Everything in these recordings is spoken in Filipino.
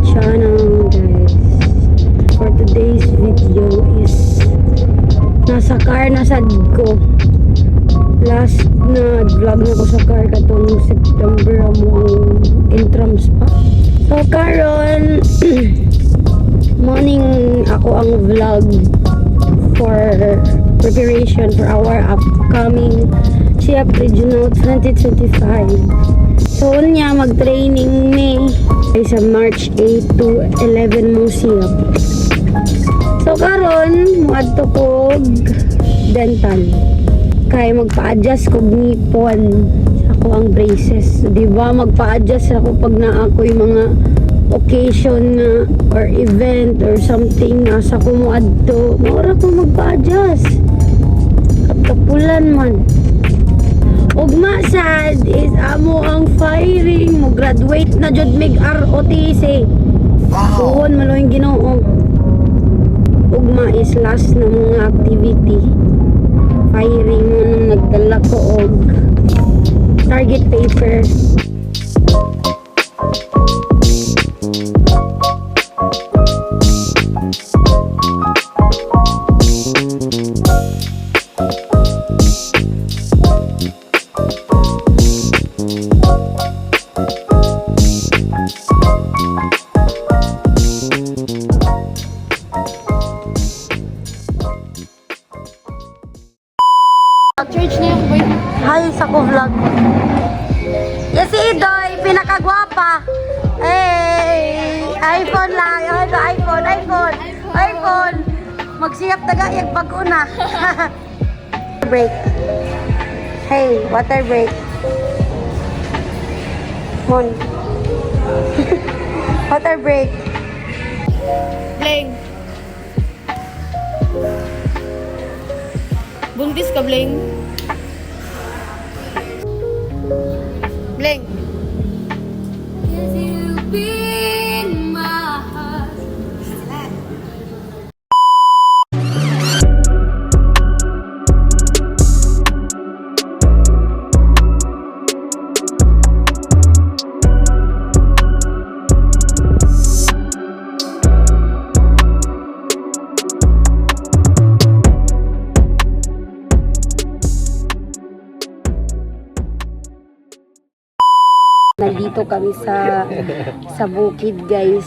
channel, guys. For today's video is nasa car na sad ko. Last na vlog na ko sa car katong September mo ang intrams pa. So karon morning ako ang vlog for preparation for our upcoming CF Regional 2025. So niya mag-training May ay sa March 8 to 11 mo siya. So karon muadto ko dental kay magpa-adjust kog ngipon ako ang braces, di ba? Magpa-adjust ako pag naa ko yung mga occasion na or event or something nasa ko mo adto, maura ko magpa-adjust kapulan man. Ugma sad is amo ang firing mo graduate na jud mig ROTC. Tuon malo yung Ginoo. Ugma is last na mga activity. Firing mo nung nagdala ko og target paper. Church na yung boy. Hi sa ko vlog. Yes, si Idoy, pinakagwapa. Hey, iPhone lang. iPhone. Magsiyap tagayag pag-una. Break. Hey, water break. Mon. Water break. Bling. Buntis ka, Bling. Bling. Nandito kami sa bukid, guys.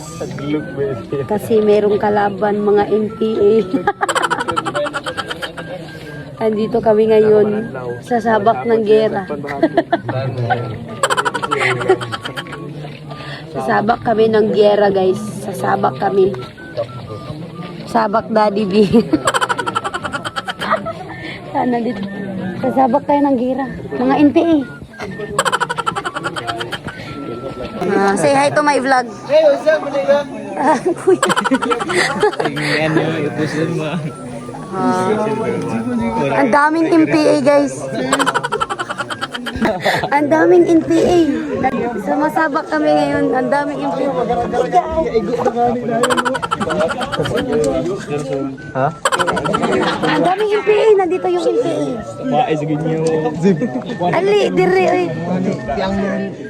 Kasi merong kalaban mga NPA. Nandito kami ngayon sa sabak ng gera. Sa sabak kami ng gera, guys. Sa sabak kami. Sabak Daddy B. Nandito. Sa sabak tayo ng gera. Mga NPA. Say hi to my vlog. Hey, what's up, Manila? Kuya. Ang daming NPA, guys. Ang daming NPA. Sumasabak kami ngayon. Ang daming NPA. Ha? Ang daming NPA. Nandito yung NPA. Ali, diri. Oy.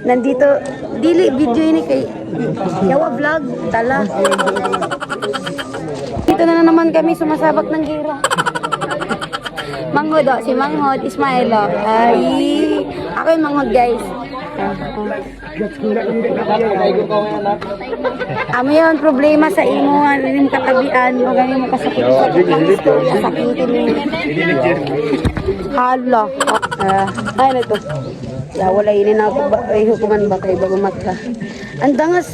Nandito. Dili, video ini kay Yawa Vlog. Tala. Dito na naman kami sumasabak ng gira. Manghod, si Manghod, Ismael. Ay, ako yung Manghod, guys. Amo yun, problema sa imo, yung katabian, o ganyan mo kasakit-sakit ng istorya, sakitin mo. Hala. Ay, na ito. Wala ini na ako ba, ay hukuman ba kayo bago mata. Ang dangas.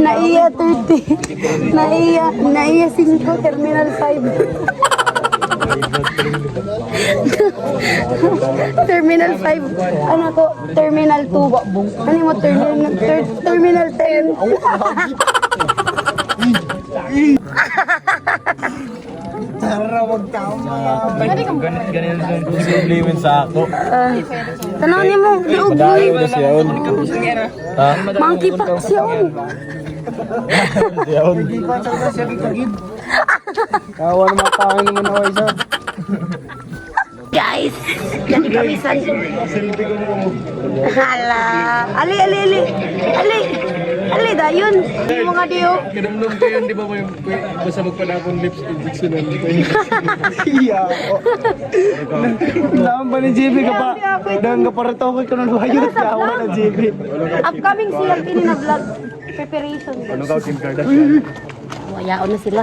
Naiya 30. Naiya 5, Terminal 5. Terminal 5. Ano to? Terminal 2. Ano mo? Terminal 10. Tarawag tama. Ganyan yung problema sa ako. Tanawin mo, liog Madali ko na siya yun. Ha? Monkey pa siya. Yun. Kawa naman tayo naman ako isa. Guys, yan kami sa... Hala. Ali. yun. Yung mga diyo. Kinamdam ko yun, di ba mo yung basta magpadakong lips injection na nito yun. Iya ako. Kailangan ba ni JB ka pa? Dahil ka para to ko nung hayot ka ako na JB. Upcoming siya na vlog preparation. Ano ka, Kim Kardashian? Wayaon na sila.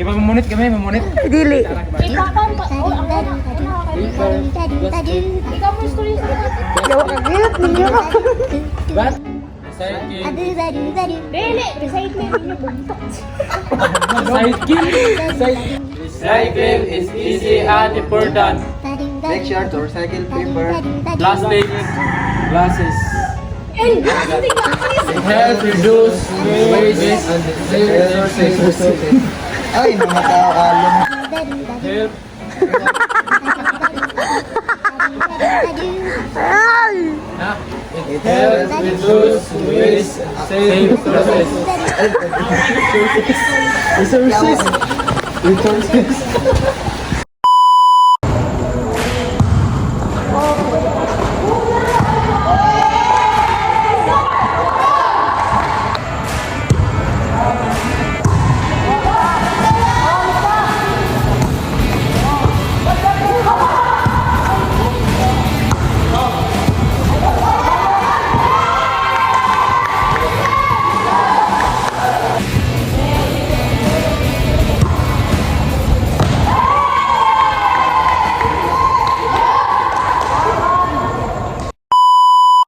Kaya mamunit kami, mamunit. Dili. Yawa ka git ninyo. Recycle is easy and important. Make sure to recycle paper. Plastic, glasses. It helps reduce waste and resources. Ay, namatakalam. Help Ay! It helps reduce waste, save process. Resources.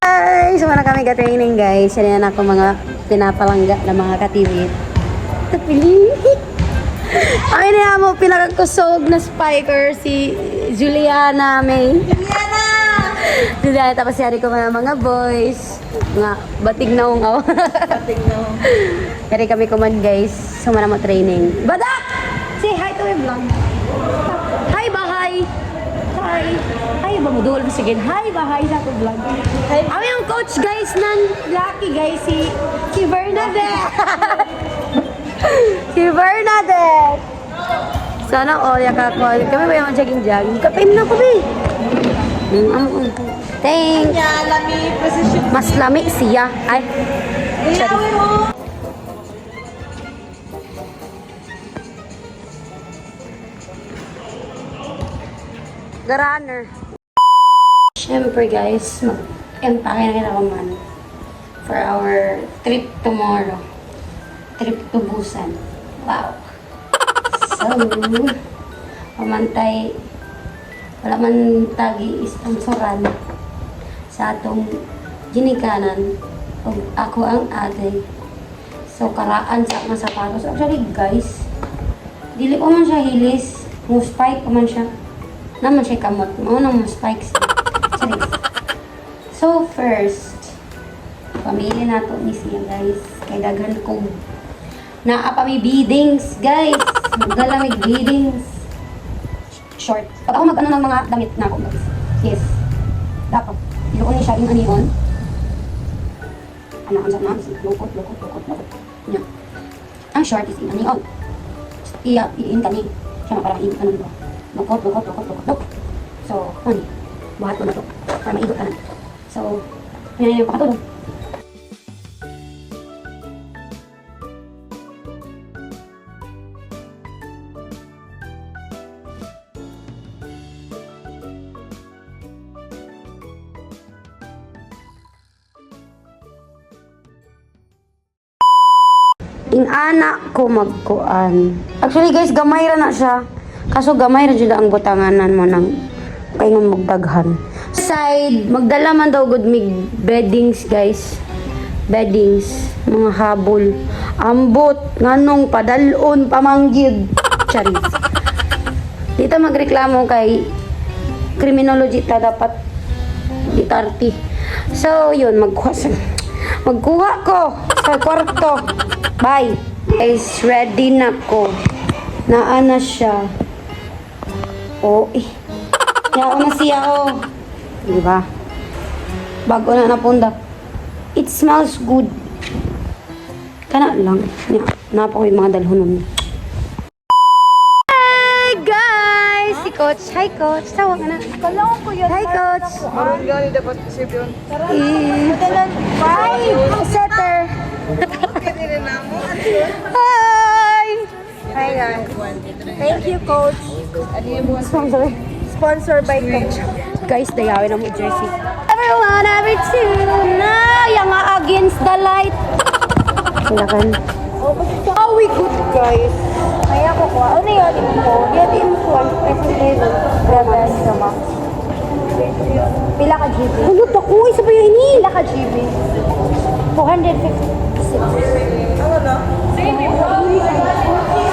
Ay, sumana kami ka-training guys. Yan yan ako mga pinapalangga na mga ka-TV. Tapili. Ay, niya mo pinakakusog na spiker si Juliana May. Juliana! Tapos yari ko mga boys. Nga, batig na akong awa. Batig na akong. Yari kami kuman guys. Sumana mo training. Badak! Say hi to my vlog. Hi, bahay! Hi! Hi, ba mo duwal mo sige? Hi, bahay sa akong vlog. Hi. Yung coach guys nan lucky guys si Bernadette. Si Bernadette. Sana all yakakol. Kami ba yung jogging? Kapain na ko bi. Thanks. Mas lami siya. Ay. The runner. Siyempre guys, mag-empake na kita man for our trip tomorrow. Trip to Busan. Wow. So, pamantay, wala man tagi sponsoran sa atong ginikanan o ako ang ate. So, karaan sa mga sapatos. Actually guys, dili ko man siya hilis. Mo spike ko man siya. Naman siya kamot. Maunang mo spikes. So first, pamili na to ni siya guys. Kay daghan ko. Naa pa may beadings guys. Magdala may beadings. Short. Pag ako mag-ano ng mga damit na ako guys. Yes. Dapat. Iluon niya siya yung anihon. Ano ang sa mga? Lukot. Yan. Ang short is yung anihon. Iin kami. Siya maparang iin ka na dito. Lukot. So, ano? Buhat ko na to. Para maigot ka na. So, yan yung pakatulog. Inana ko magkuan. Actually guys, gamay ra na siya. Kaso gamay ra jud ang butanganan mo ng kaingon magdaghan. Side, magdala man daw good mig beddings, guys. Beddings, mga habol. Ambot, nganong padalon, pamanggid. Charis. Dito magreklamo kay criminology ta dapat itarti. So, yun, magkuha ko sa kwarto. Bye. Guys, ready na ko. Naana siya. Oh, yao na siya, oh. Diba? Bago na napunda. It smells good. Kana lang. Napa ko yung mga dalhonon. Hey, guys! Si Coach. Hi, Coach. Tawa ka na. Kalawang ko yun. Hi, Coach. Maroon gani dapat isip yun. Hi! Setter! Hi! Hi guys. Thank you, Coach. Sponsor. Sponsor by Coach. Guys, dayawin na mo jersey. Everyone, every two na yung against the light. Silakan. Oh, we good, guys. Kaya ko ko. Ano yun? Yan din ko. President. Grabe sa max. Pila ka GB? Ano to ko? Isa pa yun ini. Pila ka GB? 456.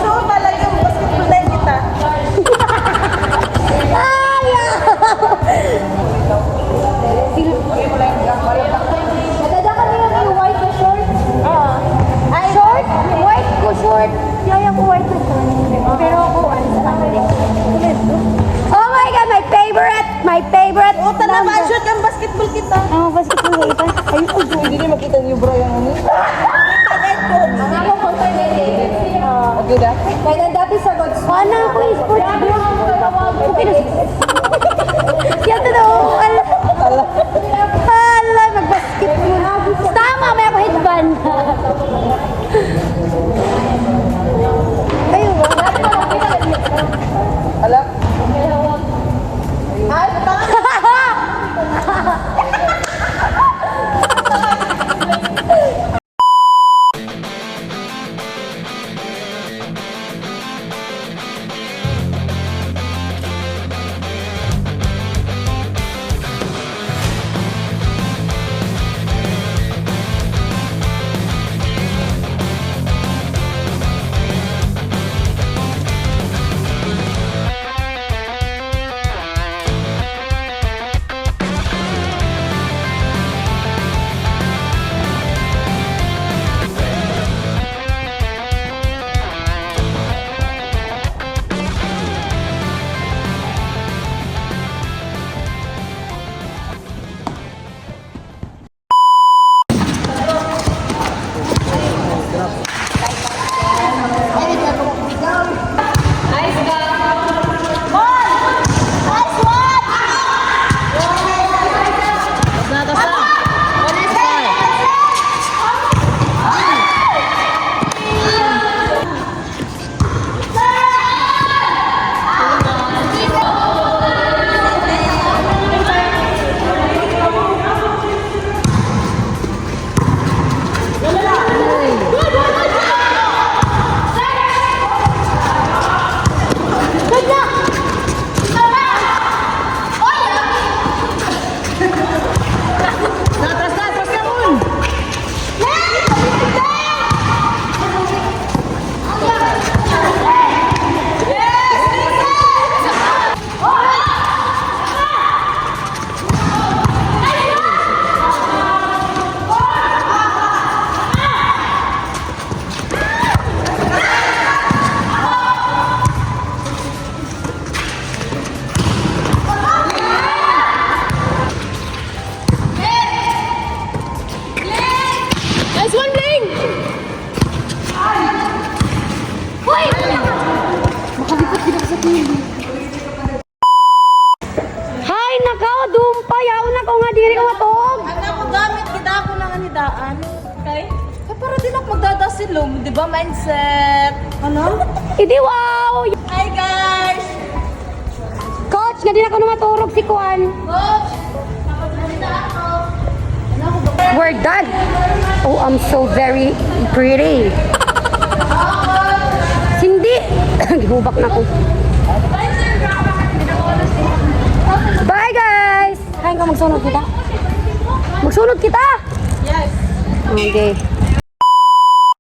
So, pala yung basketball line kita. Nadada ka niya yung white na short? Ay, short? White ko short. Kaya ko white na short. Pero ako, ano sa Oh my God, my favorite! My favorite! O, talaga, short ang basketball kita. Ano basketball ba ito? Ayun ko, Hindi niya makita niyo bro yung ano. Ang ako kontra din. Okay na? Kaya dati sa God. Wala ako yung sports bro. Okay na. Yan na Hala, mag-basketball. Tama, may ako headband. Ayun, Ala? ay, Hay, nakaw, dumpay. Yaw na ko nga diri ka matog. Anak ko gamit kita ako ng anidaan. Okay? Eh, para din ako magdadasilom, di ba? Mindset. Ano? Hindi, wow. Hi guys! Coach, nga din ako maturog si Kuan. Coach! Nakapagsalita ako. We're done. Oh, I'm so very pretty. Hindi. Gihubak na ko. Bye guys! Kain ka magsunod kita? Magsunod kita? Yes. Okay.